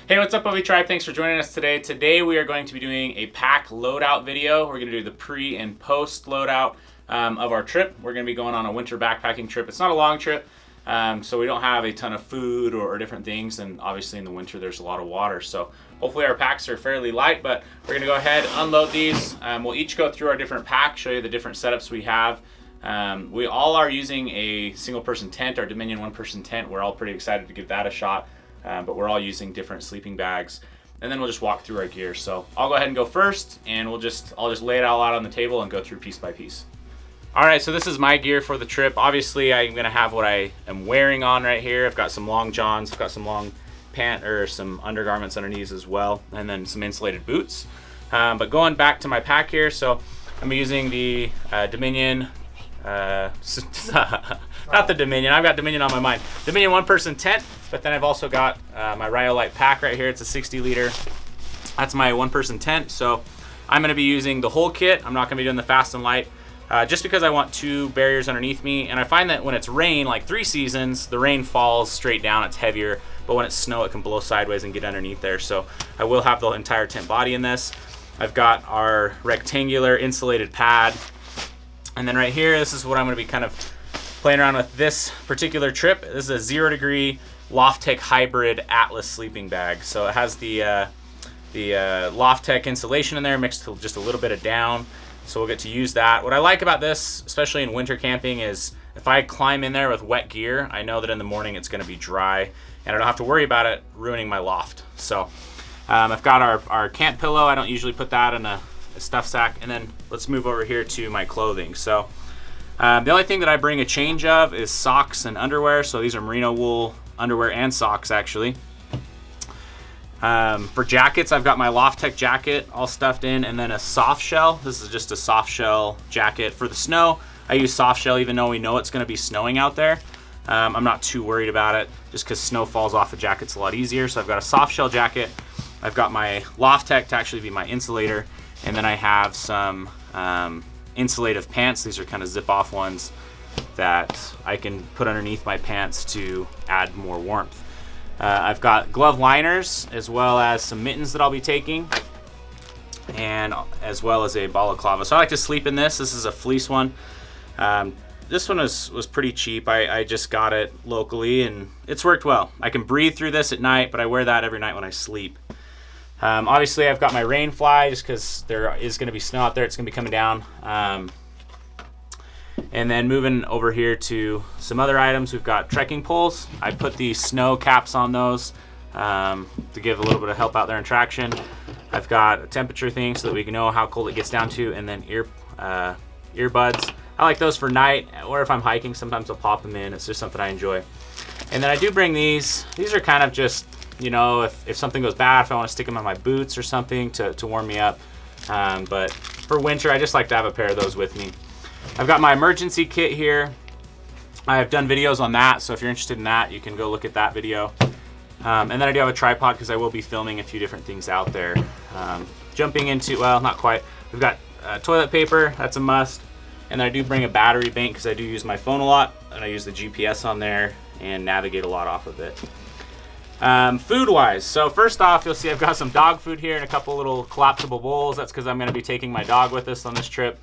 Hey, what's up, Bobby Tribe? Thanks for joining us today. Today we are going to be doing a pack loadout video. We're going to do the pre and post loadout of our trip. We're going to be going on a winter backpacking trip. It's not a long trip, so we don't have a ton of food or different things, and obviously in the winter there's a lot of water, so hopefully our packs are fairly light, but we're going to go ahead, unload these. We'll each go through our different packs, show you the different setups we have. We all are using a single person tent, our Dominion one person tent. We're all pretty excited to give that a shot. But we're all using different sleeping bags, and then we'll just walk through our gear. So I'll go ahead and go first, and I'll just lay it all out on the table and go through piece by piece. All right, so this is my gear for the trip. Obviously, I'm gonna have what I am wearing on right here. I've got some long johns, I've got some long some undergarments underneath as well, and then some insulated boots. But going back to my pack here, so I'm using the Dominion. Not the Dominion, I've got Dominion on my mind. Dominion one person tent, but then I've also got my Rhyolite pack right here. It's a 60 liter. That's my one person tent. So I'm gonna be using the whole kit. I'm not gonna be doing the fast and light, just because I want two barriers underneath me. And I find that when it's rain, like 3 seasons, the rain falls straight down, it's heavier, but when it's snow, it can blow sideways and get underneath there. So I will have the entire tent body in this. I've got our rectangular insulated pad. And then right here, this is what I'm gonna be kind of playing around with this particular trip. This is a 0 degree LoftTek hybrid Atlas sleeping bag. So it has the LoftTek insulation in there mixed with just a little bit of down. So we'll get to use that. What I like about this, especially in winter camping, is if I climb in there with wet gear, I know that in the morning it's gonna be dry and I don't have to worry about it ruining my loft. So I've got our camp pillow. I don't usually put that in a stuff sack. And then let's move over here to my clothing. So the only thing that I bring a change of is socks and underwear. So these are merino wool underwear and socks, actually. For jackets, I've got my LoftTek jacket all stuffed in, and then a soft shell. This is just a soft shell jacket. For the snow, I use soft shell even though we know it's going to be snowing out there. I'm not too worried about it just because snow falls off the jacket's a lot easier. So I've got a soft shell jacket. I've got my LoftTek to actually be my insulator, and then I have some insulative pants. These are kind of zip off ones that I can put underneath my pants to add more warmth. I've got glove liners as well as some mittens that I'll be taking, and as well as a balaclava. So I like to sleep in this. This is a fleece one. This one was pretty cheap. I just got it locally and it's worked well. I can breathe through this at night, but I wear that every night when I sleep. Obviously I've got my rain fly just because there is going to be snow out there. It's going to be coming down. And then moving over here to some other items, we've got trekking poles. I put the snow caps on those to give a little bit of help out there in traction. I've got a temperature thing so that we can know how cold it gets down to, and then earbuds. I like those for night, or if I'm hiking, sometimes I'll pop them in. It's just something I enjoy. And then I do bring these. These are kind of just, you know, if something goes bad, if I want to stick them on my boots or something to warm me up. But for winter, I just like to have a pair of those with me. I've got my emergency kit here. I've done videos on that, so if you're interested in that, you can go look at that video. And then I do have a tripod because I will be filming a few different things out there. Jumping into, well, not quite. We've got toilet paper, that's a must. And then I do bring a battery bank because I do use my phone a lot, and I use the GPS on there and navigate a lot off of it. Food wise, so first off, you'll see I've got some dog food here and a couple little collapsible bowls. That's because I'm going to be taking my dog with us on this trip.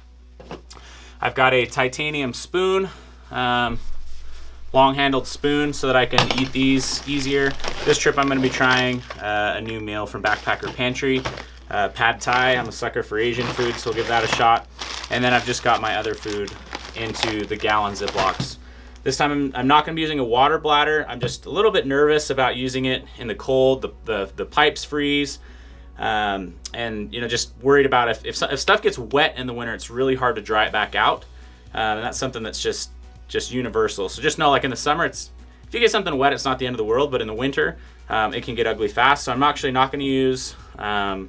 I've got a titanium spoon, long-handled spoon, so that I can eat these easier. This trip I'm going to be trying a new meal from Backpacker Pantry, pad thai. I'm a sucker for Asian food, so we'll give that a shot. And then I've just got my other food into the gallon Ziplocs. This time I'm not going to be using a water bladder. I'm just a little bit nervous about using it in the cold. The pipes freeze. And you know, just worried about if stuff gets wet in the winter, it's really hard to dry it back out, and that's something that's just universal. So just know, like in the summer, if you get something wet, it's not the end of the world, but in the winter it can get ugly fast. So I'm actually not going to use a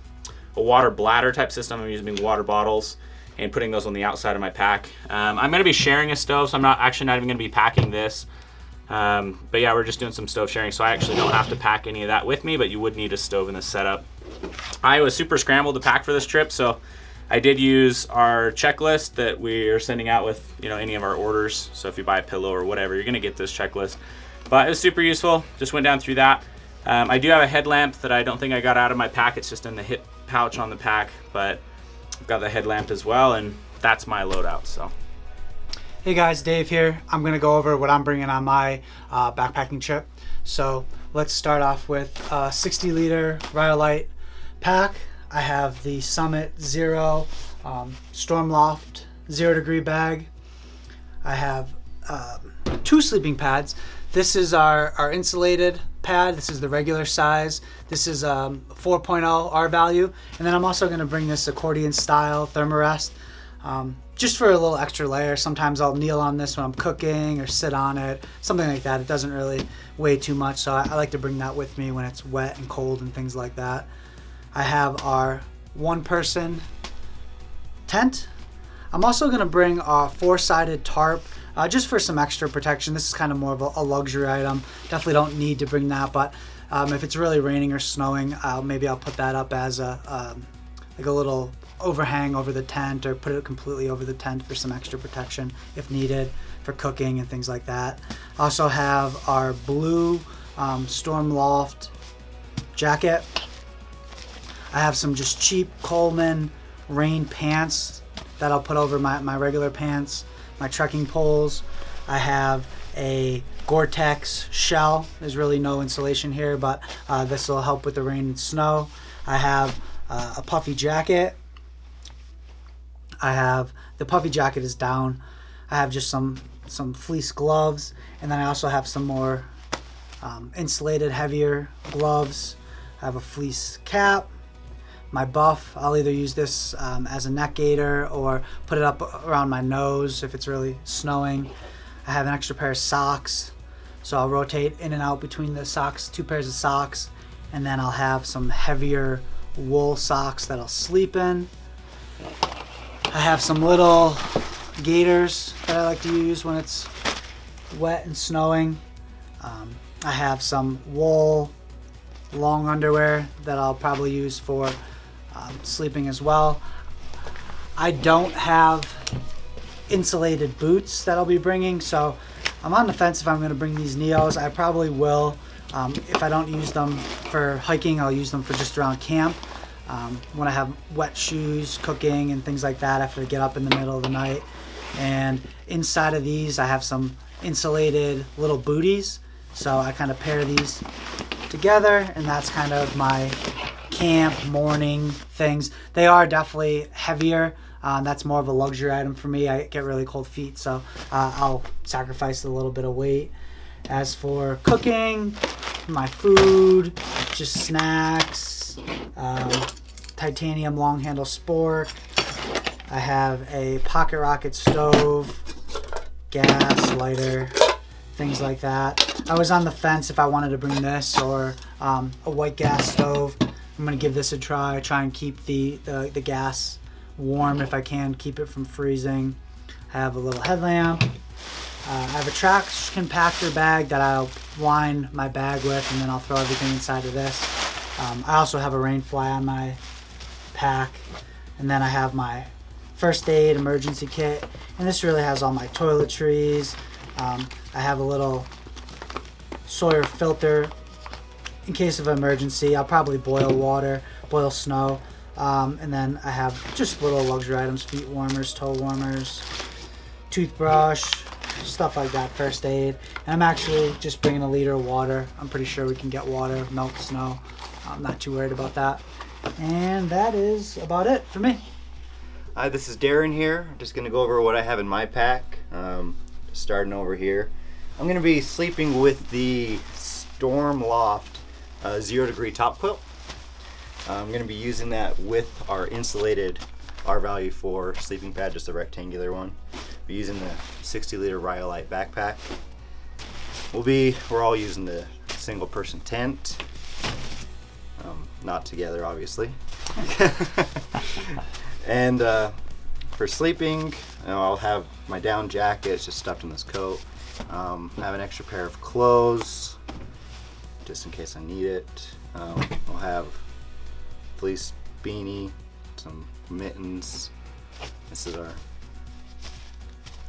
water bladder type system. I'm using water bottles and putting those on the outside of my pack. I'm going to be sharing a stove, so I'm not even going to be packing this. But yeah, we're just doing some stove sharing, so I actually don't have to pack any of that with me, but you would need a stove in this setup. I was super scrambled to pack for this trip, so I did use our checklist that we are sending out with, you know, any of our orders. So if you buy a pillow or whatever, you're gonna get this checklist. But it was super useful. Just went down through that. I do have a headlamp that I don't think I got out of my pack. It's just in the hip pouch on the pack, but I've got the headlamp as well, and that's my loadout. So. Hey guys, Dave here. I'm going to go over what I'm bringing on my backpacking trip. So let's start off with a 60 liter Rhyolite pack. I have the Summit Zero Storm Loft 0 degree bag. I have 2 sleeping pads. This is our insulated pad. This is the regular size. This is 4.0 R value. And then I'm also going to bring this accordion style Thermarest. Just for a little extra layer. Sometimes I'll kneel on this when I'm cooking or sit on it, something like that. It doesn't really weigh too much, so I like to bring that with me when it's wet and cold and things like that. I have our 1-person tent. I'm also going to bring a 4-sided tarp just for some extra protection. This is kind of more of a luxury item. Definitely don't need to bring that, but if it's really raining or snowing, maybe I'll put that up as like a little overhang over the tent, or put it completely over the tent for some extra protection if needed for cooking and things like that. Also have our blue Storm Loft jacket. I have some just cheap Coleman rain pants that I'll put over my regular pants, my trekking poles. I have a Gore-Tex shell. There's really no insulation here, but this will help with the rain and snow. I have a puffy jacket. The puffy jacket is down. I have just some fleece gloves, and then I also have some more insulated heavier gloves. I have a fleece cap. My buff, I'll either use this as a neck gaiter or put it up around my nose if it's really snowing. I have an extra pair of socks, so I'll rotate in and out between the socks, 2 pairs of socks, and then I'll have some heavier wool socks that I'll sleep in. I have some little gaiters that I like to use when it's wet and snowing. I have some wool long underwear that I'll probably use for sleeping as well. I don't have insulated boots that I'll be bringing, so I'm on the fence if I'm going to bring these Neos. I probably will. If I don't use them for hiking, I'll use them for just around camp. When I have wet shoes, cooking, and things like that, I have to get up in the middle of the night. And inside of these, I have some insulated little booties. So I kind of pair these together, and that's kind of my camp morning things. They are definitely heavier. That's more of a luxury item for me. I get really cold feet, so I'll sacrifice a little bit of weight. As for cooking, my food, just snacks, titanium long handle spork. I have a pocket rocket stove, gas lighter, things like that. I was on the fence if I wanted to bring this or a white gas stove. I'm gonna give this a try and keep the gas warm if I can, keep it from freezing. I have a little headlamp. I have a trash compactor bag that I'll line my bag with, and then I'll throw everything inside of this. I also have a rain fly on my pack, and then I have my first aid emergency kit, and this really has all my toiletries. I have a little Sawyer filter in case of emergency. I'll probably boil water, boil snow, and then I have just little luxury items, feet warmers, toe warmers, toothbrush, stuff like that, first aid. And I'm actually just bringing a liter of water. I'm pretty sure we can get water, melt snow. I'm not too worried about that. And that is about it for me. Hi, this is Darren here. I'm just going to go over what I have in my pack. Starting over here. I'm going to be sleeping with the Storm Loft 0 degree top quilt. I'm going to be using that with our insulated R value 4 sleeping pad, just a rectangular one. Be using the 60 liter Rhyolite backpack. We're all using the single person tent. Not together, obviously. And for sleeping, I'll have my down jacket. It's just stuffed in this coat. I have an extra pair of clothes, just in case I need it. I'll have fleece beanie, some mittens. This is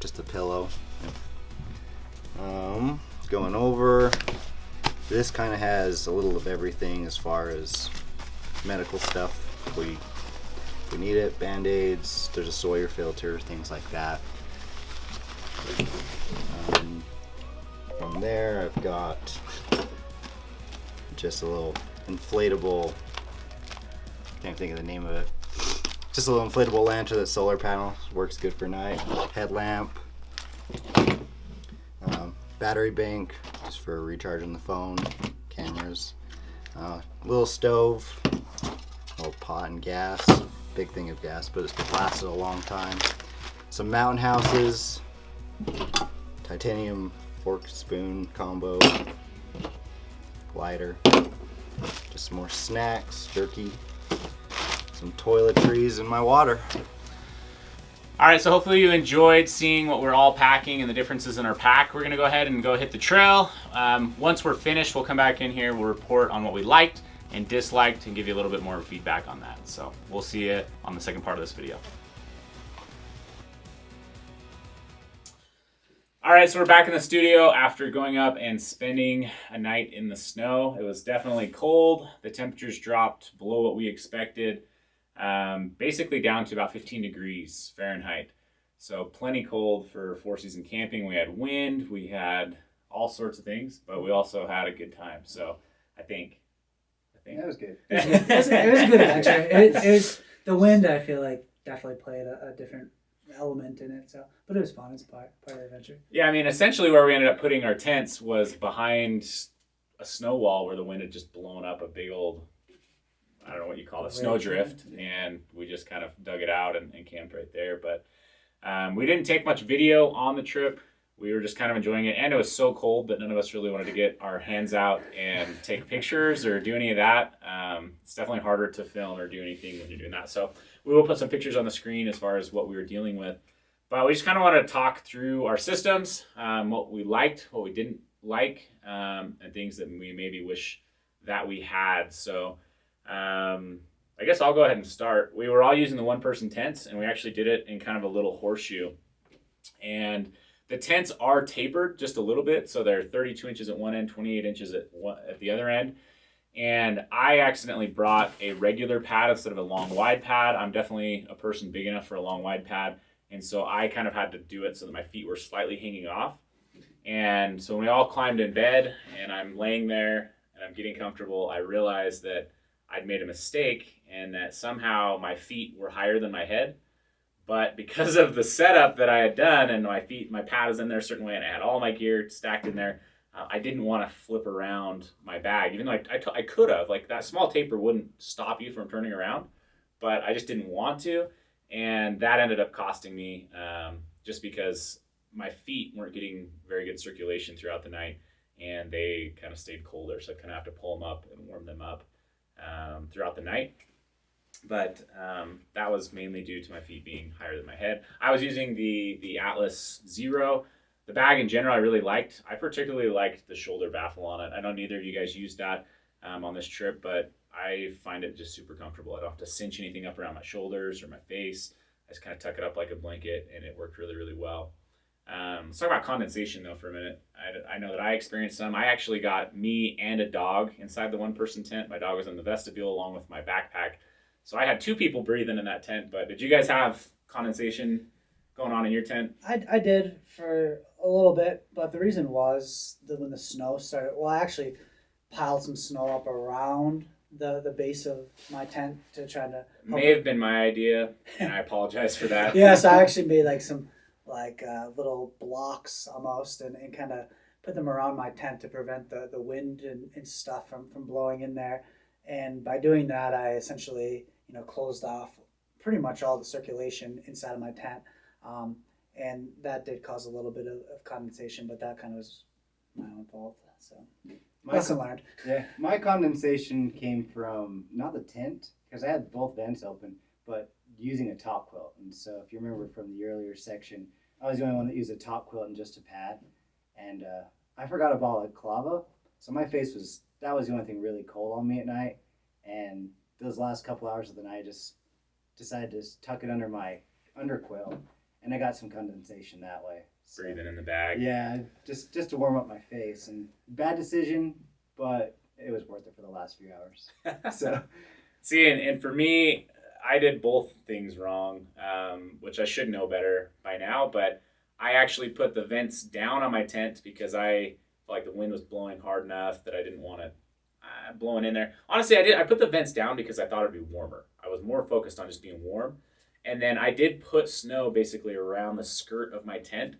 just a pillow. Going over, This kind of has a little of everything as far as medical stuff. We need it, Band-Aids, there's a Sawyer filter, things like that. From there I've got just a little inflatable, can't think of the name of it, just a little inflatable lantern that's solar panel, works good for night. Headlamp, battery bank just for recharging the phone, cameras, little stove, little pot and gas, big thing of gas, but it's lasted a long time. Some mountain houses, titanium fork spoon combo, lighter, just some more snacks, jerky, some toiletries, and my water. All right, so hopefully you enjoyed seeing what we're all packing and the differences in our pack. We're gonna go ahead and go hit the trail. Once we're finished, we'll come back in here, we'll report on what we liked and disliked and give you a little bit more feedback on that. So we'll see you on the second part of this video. All right, so we're back in the studio after going up and spending a night in the snow. It was definitely cold. The temperatures dropped below what we expected. Basically down to about 15 degrees Fahrenheit. So plenty cold for four-season camping. We had wind, we had all sorts of things, but we also had a good time. So I think that was good. It was a good adventure. It was the wind. I feel like definitely played a different element in it. So, but it was fun. It's part of the adventure. Yeah, I mean, essentially where we ended up putting our tents was behind a snow wall where the wind had just blown up a big old, I don't know what you call it, snowdrift, and we just kind of dug it out and camped right there. But we didn't take much video on the trip. We were just kind of enjoying it, and it was so cold that none of us really wanted to get our hands out and take pictures or do any of that. It's definitely harder to film or do anything when you're doing that. So we will put some pictures on the screen as far as what we were dealing with. But we just kind of wanted to talk through our systems, what we liked, what we didn't like, and things that we maybe wish that we had. So I guess I'll go ahead and start. We were all using the one-person tents, and we actually did it in kind of a little horseshoe. And the tents are tapered just a little bit, so they're 32 inches at one end, 28 inches at the other end. And I accidentally brought a regular pad instead of a long wide pad. I'm definitely a person big enough for a long wide pad, and so I kind of had to do it so that my feet were slightly hanging off. And so when we all climbed in bed, and I'm laying there, and I'm getting comfortable, I realized that I'd made a mistake and that somehow my feet were higher than my head. But because of the setup that I had done and my pad was in there a certain way and I had all my gear stacked in there, I didn't want to flip around my bag. Even though I could have, like that small taper wouldn't stop you from turning around, but I just didn't want to. And that ended up costing me just because my feet weren't getting very good circulation throughout the night and they kind of stayed colder. So I kind of have to pull them up and warm them up throughout the night. But that was mainly due to my feet being higher than my head. I was using the Atlas Zero. The bag in general I really liked. I particularly liked the shoulder baffle on it. I know neither of you guys used that on this trip, but I find it just super comfortable. I don't have to cinch anything up around my shoulders or my face. I just kind of tuck it up like a blanket, and it worked really, really well. Let's talk about condensation, though, for a minute. I know that I experienced some. I actually got me and a dog inside the one-person tent. My dog was in the vestibule along with my backpack. So I had two people breathing in that tent. But did you guys have condensation going on in your tent? I did for a little bit, but the reason was that when the snow started, well, I actually piled some snow up around the base of my tent to try to... May have been my idea, and I apologize for that. Yes, I actually made like some little blocks almost and kind of put them around my tent to prevent the wind and stuff from blowing in there. And by doing that, I essentially, closed off pretty much all the circulation inside of my tent. And that did cause a little bit of condensation, but that kind of was my own fault. So lesson learned. Yeah, my condensation came from not the tent, because I had both vents open, but using a top quilt. And so if you remember from the earlier section, I was the only one that used a top quilt and just a pad. And I forgot a balaclava. So my face that was the only thing really cold on me at night. And those last couple hours of the night, I just decided to tuck it under my underquilt. And I got some condensation that way. So, breathing in the bag. Yeah, just to warm up my face. And bad decision, but it was worth it for the last few hours. So, see, and for me, I did both things wrong, which I should know better by now. But I actually put the vents down on my tent because I felt like the wind was blowing hard enough that I didn't want it blowing in there. Honestly, I put the vents down because I thought it'd be warmer. I was more focused on just being warm. And then I did put snow basically around the skirt of my tent,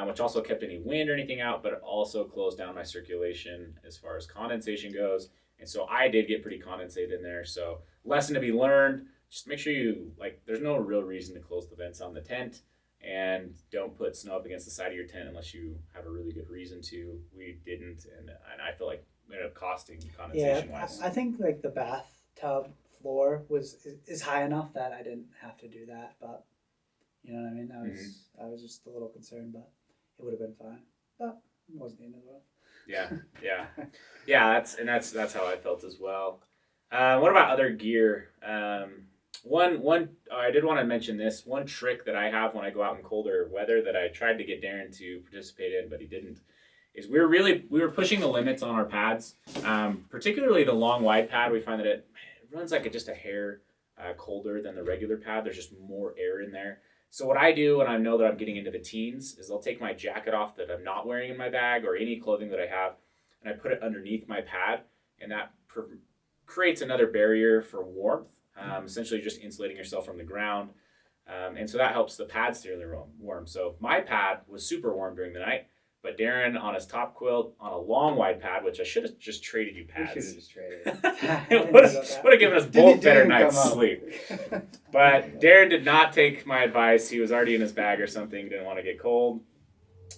which also kept any wind or anything out, but it also closed down my circulation as far as condensation goes. And so I did get pretty condensated in there. So lesson to be learned, just make sure you, there's no real reason to close the vents on the tent, and don't put snow up against the side of your tent unless you have a really good reason to. We didn't, and I feel like it ended up costing condensation-wise. I think like the bathtub floor is high enough that I didn't have to do that, but you know what I mean? I was just a little concerned, but it would have been fine. But it wasn't the end of the world. Yeah. That's how I felt as well. What about other gear? I did want to mention this one trick that I have when I go out in colder weather that I tried to get Darren to participate in, but he didn't. Is we were pushing the limits on our pads, particularly the long wide pad. We find that it runs like just a hair colder than the regular pad. There's just more air in there. So what I do when I know that I'm getting into the teens is I'll take my jacket off that I'm not wearing in my bag or any clothing that I have, and I put it underneath my pad, and that creates another barrier for warmth, essentially just insulating yourself from the ground. And so that helps the pad stay really warm. So my pad was super warm during the night, but Darren on his top quilt on a long wide pad, which I should have just traded you pads. We should have just traded. It would have given us both better night's sleep. But Darren did not take my advice. He was already in his bag or something. Didn't want to get cold,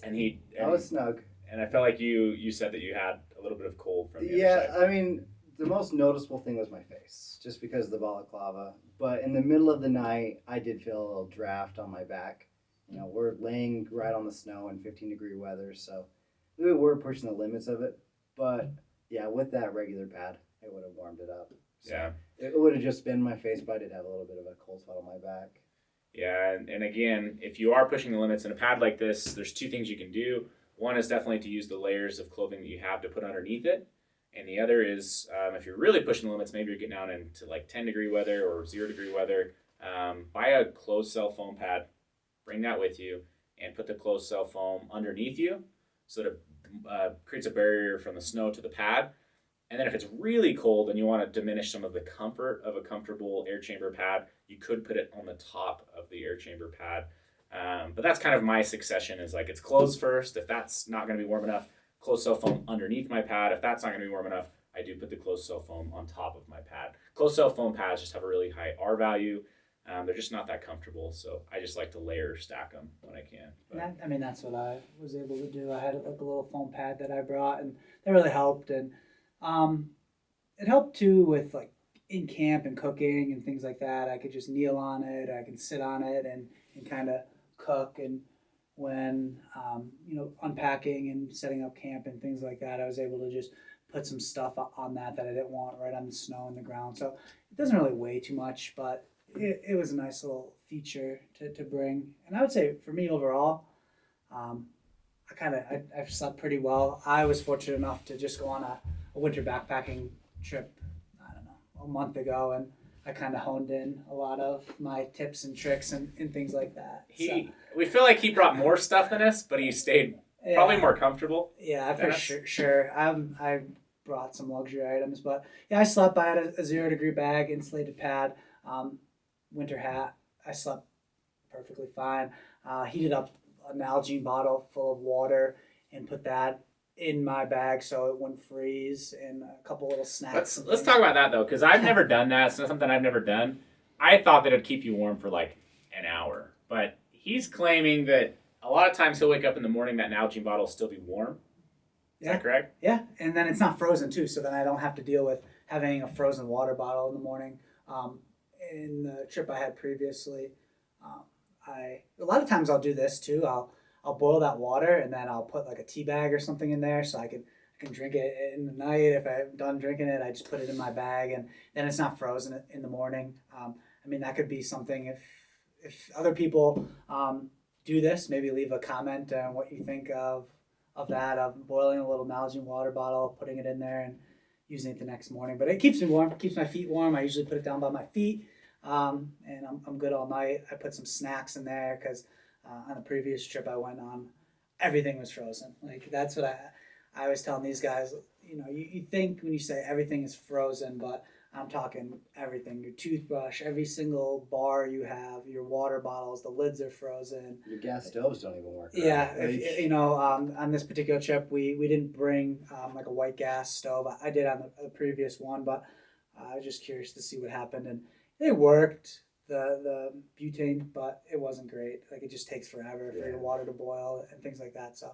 and I was snug. And I felt like you said that you had a little bit of cold from the other side. I mean, the most noticeable thing was my face, just because of the balaclava. But in the middle of the night, I did feel a little draft on my back. You know, we're laying right on the snow in 15-degree weather, so we were pushing the limits of it. But yeah, with that regular pad, it would have warmed it up. So Yeah. It would have just been my face, but I did have a little bit of a cold spot on my back. Yeah, and again, if you are pushing the limits in a pad like this, there's two things you can do. One is definitely to use the layers of clothing that you have to put underneath it. And the other is, if you're really pushing the limits, maybe you're getting down into like 10-degree weather or 0-degree weather, buy a closed cell foam pad, bring that with you, and put the closed cell foam underneath you so that it creates a barrier from the snow to the pad. And then if it's really cold and you want to diminish some of the comfort of a comfortable air chamber pad, you could put it on the top of the air chamber pad. But that's kind of my succession, is like it's closed first. If that's not going to be warm enough, closed cell foam underneath my pad. If that's not going to be warm enough, I do put the closed cell foam on top of my pad. Closed cell foam pads just have a really high R value. They're just not that comfortable, so I just like to layer stack them when I can. But that's what I was able to do. I had like a little foam pad that I brought, and that really helped. And it helped too with like in camp and cooking and things like that. I could just kneel on it, I can sit on it and kind of cook. And when unpacking and setting up camp and things like that, I was able to just put some stuff on that I didn't want right on the snow and the ground. So it doesn't really weigh too much, but it was a nice little feature to bring. And I would say for me overall, I've slept pretty well. I was fortunate enough to just go on a winter backpacking trip, a month ago, and I kind of honed in a lot of my tips and tricks and things like that. We feel like he brought more stuff than us, but he stayed probably more comfortable. Yeah, for sure. I brought some luxury items, but yeah, I slept. I had a 0-degree bag, insulated pad, winter hat. I slept perfectly fine. Heated up an Nalgene bottle full of water and put that in my bag so it wouldn't freeze, and a couple little snacks. Let's talk about that though, because I've never done that. It's not something I've never done. I thought that it'd keep you warm for like an hour, but he's claiming that a lot of times he'll wake up in the morning, that Nalgene bottle will still be warm. Is that correct? Yeah, and then it's not frozen too, so then I don't have to deal with having a frozen water bottle in the morning. In the trip I had previously, a lot of times I'll do this too. I'll boil that water and then I'll put like a tea bag or something in there so I can drink it in the night. If I'm done drinking it, I just put it in my bag, and then it's not frozen in the morning. That could be something if other people do this. Maybe leave a comment on what you think of of that, of boiling a little Nalgene water bottle, putting it in there, and using it the next morning. But it keeps me warm, keeps my feet warm. I usually put it down by my feet, and I'm good all night. I put some snacks in there because on the previous trip I went on, everything was frozen. Like that's what I was telling these guys. You know, you think when you say everything is frozen, but I'm talking everything. Your toothbrush, every single bar you have, your water bottles, the lids are frozen. Your gas stoves don't even work. Yeah, Right? if, on this particular trip, we didn't bring like a white gas stove. I did on the previous one, but I was just curious to see what happened, and it worked. The butane, but it wasn't great. Like it just takes forever for your water to boil and things like that. So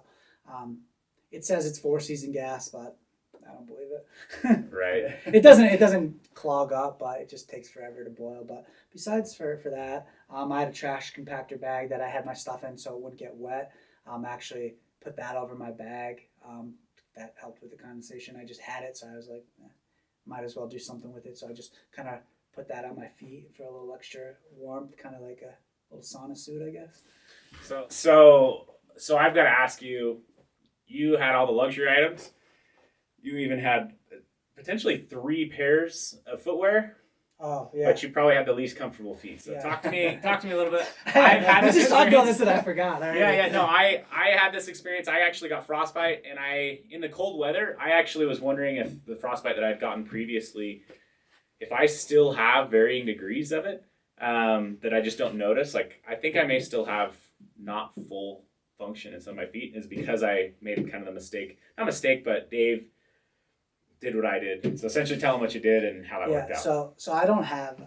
it says it's 4-season gas, but I don't believe it. Right. It doesn't clog up, but it just takes forever to boil. But besides for that, I had a trash compactor bag that I had my stuff in so it wouldn't get wet. Actually put that over my bag. That helped with the condensation. I just had it, so I was like, might as well do something with it. So I just kind of put that on my feet for a little extra warmth, kind of like a little sauna suit, I guess. So I've got to ask you. You had all the luxury items. You even had potentially 3 pairs of footwear. Oh yeah. But you probably had the least comfortable feet. So Yeah. talk to me a little bit. I've had just talked about experience. this and I forgot. No, I had this experience. I actually got frostbite, and in the cold weather, I actually was wondering if the frostbite that I'd gotten previously, if I still have varying degrees of it, that I just don't notice. Like I think I may still have not full function in some of my feet, is because I made kind of the mistake. Not mistake, but Dave did what I did. So essentially tell them what you did and how that worked out. So I don't have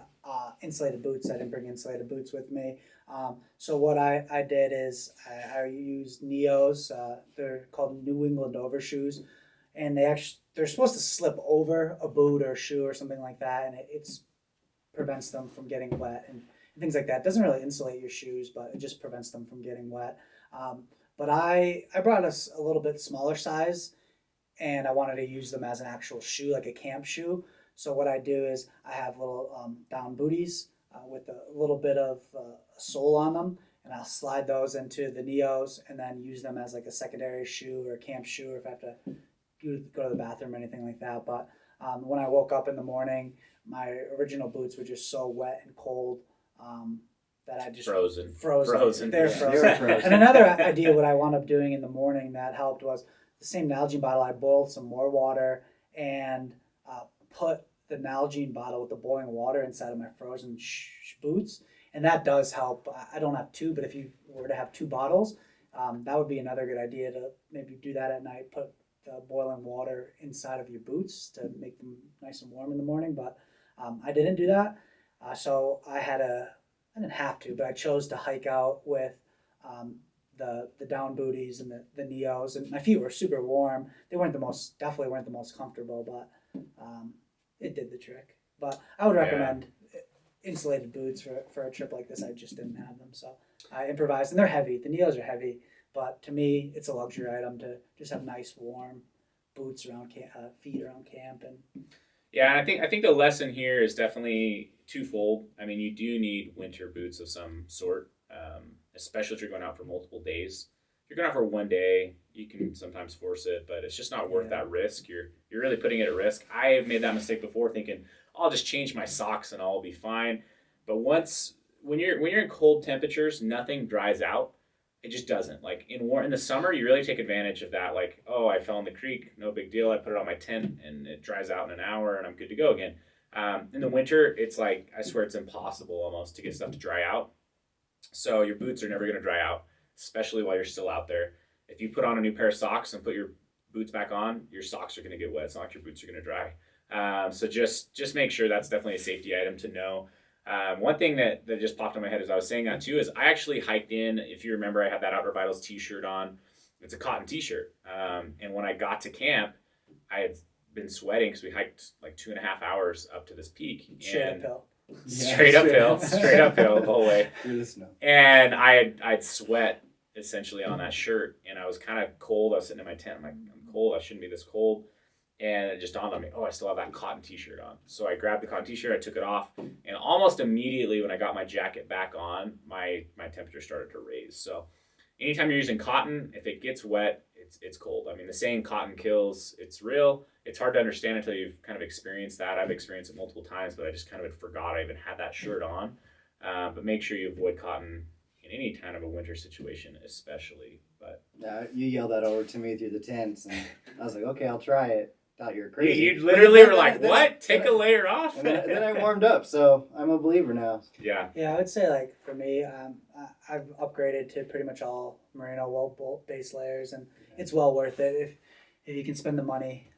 insulated boots. I didn't bring insulated boots with me. So what I did is I used Neos. They're called New England overshoes, and they're supposed to slip over a boot or a shoe or something like that, and it prevents them from getting wet and things like that. It doesn't really insulate your shoes, but it just prevents them from getting wet. But I brought us a little bit smaller size, and I wanted to use them as an actual shoe, like a camp shoe. So what I do is I have little down booties with a little bit of sole on them, and I'll slide those into the Neos and then use them as like a secondary shoe or a camp shoe, or if I have to go to the bathroom or anything like that. But when I woke up in the morning, my original boots were just so wet and cold that I just Frozen. They're frozen. And another idea what I wound up doing in the morning that helped was the same Nalgene bottle. I boiled some more water and put the Nalgene bottle with the boiling water inside of my frozen boots, and that does help. I don't have 2, but if you were to have 2 bottles, that would be another good idea to maybe do that at night. Put the boiling water inside of your boots to make them nice and warm in the morning. But I didn't do that, so I didn't have to, but I chose to hike out with the down booties and the Neos, and my feet were super warm. They definitely weren't the most comfortable, but it did the trick. But I would recommend insulated boots for a trip like this. I just didn't have them, so I improvised, and they're heavy. The Neos are heavy, but to me, it's a luxury item to just have nice warm boots around feet around camp. And yeah, and I think the lesson here is definitely twofold. I mean, you do need winter boots of some sort, especially if you're going out for multiple days. If you're going out for one day, you can sometimes force it, but it's just not worth that risk. You're really putting it at risk. I have made that mistake before, thinking I'll just change my socks and I'll be fine. But when you're in cold temperatures, nothing dries out. It just doesn't. Like in the summer, you really take advantage of that. Like, oh, I fell in the creek, no big deal. I put it on my tent and it dries out in an hour and I'm good to go again. In the winter, it's like, I swear it's impossible almost to get stuff to dry out. So your boots are never going to dry out, especially while you're still out there. If you put on a new pair of socks and put your boots back on, your socks are going to get wet. It's not like your boots are going to dry. So just make sure that's definitely a safety item to know. One thing that just popped in my head as I was saying that too is I actually hiked in. If you remember, I had that Outdoor Vitals t-shirt on. It's a cotton t-shirt. And when I got to camp, I had been sweating because we hiked like 2.5 hours up to this peak. straight uphill. Straight uphill the whole way. Through the snow. And I'd sweat essentially on that shirt, and I was kind of cold. I was sitting in my tent. I'm like, I'm cold. I shouldn't be this cold. And it just dawned on me, oh, I still have that cotton t-shirt on. So I grabbed the cotton t-shirt, I took it off, and almost immediately when I got my jacket back on, my temperature started to raise. So anytime you're using cotton, if it gets wet, it's cold. I mean, the saying "cotton kills," it's real. It's hard to understand until you've kind of experienced that. I've experienced it multiple times, but I just kind of forgot I even had that shirt on. But make sure you avoid cotton in any kind of a winter situation, especially. But yeah, you yelled that over to me through the tents, and I was like, okay, I'll try it. Thought you were crazy. You literally were like, "What? Take a layer off?" And then I warmed up, so I'm a believer now. Yeah. Yeah, I would say like for me, I've upgraded to pretty much all merino wool base layers, and it's well worth it if you can spend the money.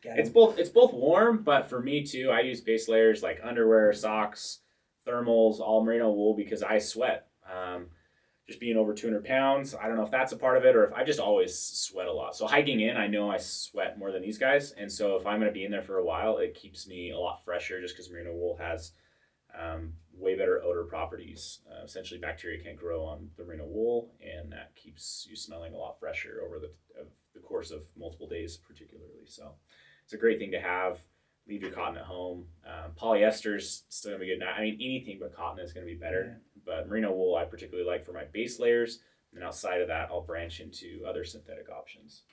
It's both warm, but for me too, I use base layers like underwear, socks, thermals, all merino wool because I sweat. Just being over 200 pounds, I don't know if that's a part of it or if I just always sweat a lot. So hiking in, I know I sweat more than these guys. And so if I'm going to be in there for a while, it keeps me a lot fresher just because merino wool has way better odor properties. Essentially, bacteria can't grow on the merino wool, and that keeps you smelling a lot fresher over the course of multiple days, particularly. So it's a great thing to have. Leave your cotton at home. Polyester's still going to be good. I mean, anything but cotton is going to be better. Yeah. But merino wool I particularly like for my base layers. And outside of that, I'll branch into other synthetic options.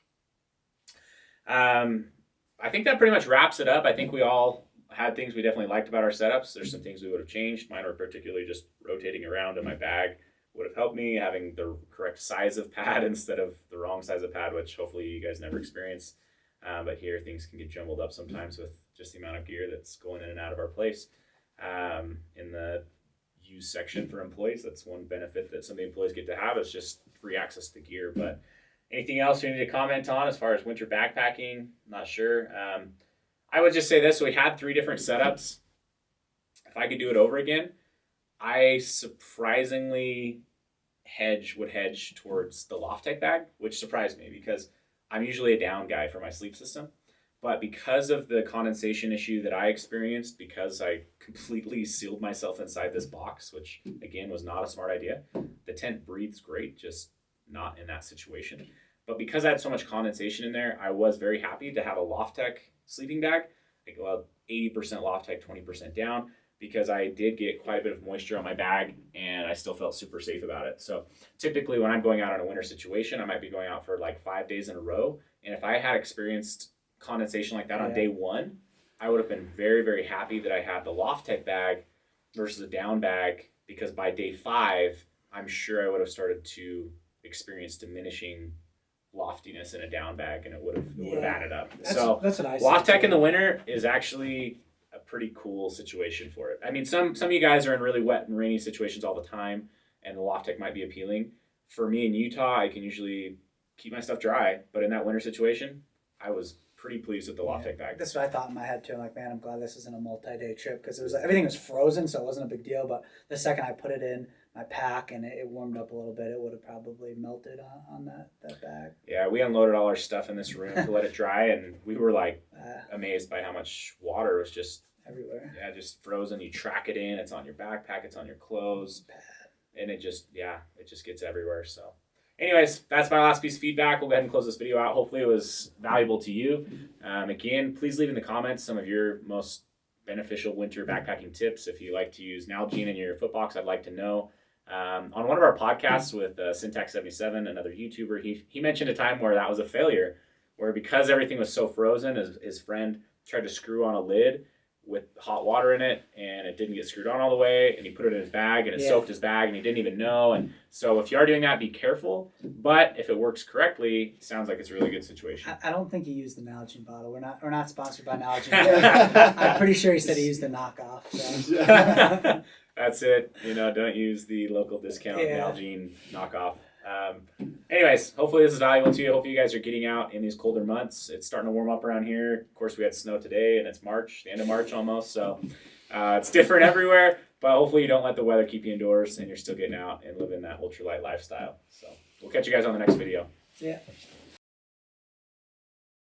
I think that pretty much wraps it up. I think we all had things we definitely liked about our setups. There's some things we would have changed. Mine were particularly just rotating around in my bag would have helped me. Having the correct size of pad instead of the wrong size of pad, which hopefully you guys never experience. But here things can get jumbled up sometimes with just the amount of gear that's going in and out of our place. In the use section for employees, that's one benefit that some of the employees get to have is just free access to gear. But anything else you need to comment on as far as winter backpacking? Not sure. I would just say this. We had 3 different setups. If I could do it over again, I surprisingly would hedge towards the LoftTek bag, which surprised me because I'm usually a down guy for my sleep system. But because of the condensation issue that I experienced, because I completely sealed myself inside this box, which again was not a smart idea, the tent breathes great, just not in that situation. But because I had so much condensation in there, I was very happy to have a LoftTek sleeping bag, like about 80% LoftTek, 20% down, because I did get quite a bit of moisture on my bag and I still felt super safe about it. So typically when I'm going out in a winter situation, I might be going out for like 5 days in a row. And if I had experienced condensation like that on day 1, I would have been very, very happy that I had the LoftTek bag versus a down bag, because by day 5, I'm sure I would have started to experience diminishing loftiness in a down bag, and it would have added up. That's what I LoftTek in the winter is actually a pretty cool situation for it. I mean, some of you guys are in really wet and rainy situations all the time, and the LoftTek might be appealing. For me in Utah, I can usually keep my stuff dry, but in that winter situation, I was pretty pleased with the LoftTek bag. That's what I thought in my head too. I'm like, man, I'm glad this isn't a multi-day trip, because everything was frozen, so it wasn't a big deal. But the second I put it in my pack and it warmed up a little bit, it would have probably melted on that bag. Yeah, we unloaded all our stuff in this room to let it dry, and we were like amazed by how much water was just everywhere. Yeah, just frozen. You track it in, it's on your backpack, it's on your clothes, and it just gets everywhere. So anyways, that's my last piece of feedback. We'll go ahead and close this video out. Hopefully it was valuable to you. Again, please leave in the comments some of your most beneficial winter backpacking tips. If you like to use Nalgene in your foot box, I'd like to know. On one of our podcasts with Syntax77, another YouTuber, he mentioned a time where that was a failure, where because everything was so frozen, his friend tried to screw on a lid with hot water in it, and it didn't get screwed on all the way, and he put it in his bag, and it soaked his bag, and he didn't even know. And so if you are doing that, be careful. But if it works correctly, it sounds like it's a really good situation. I don't think he used the Nalgene bottle. We're not sponsored by Nalgene. I'm pretty sure he said he used the knockoff. So. That's it. Don't use the local discount Nalgene knockoff. Anyways, hopefully this is valuable to you. Hopefully you guys are getting out in these colder months. It's starting to warm up around here. Of course, we had snow today, and it's March, the end of March almost. So it's different everywhere. But hopefully you don't let the weather keep you indoors, and you're still getting out and living that ultralight lifestyle. So we'll catch you guys on the next video. Yeah.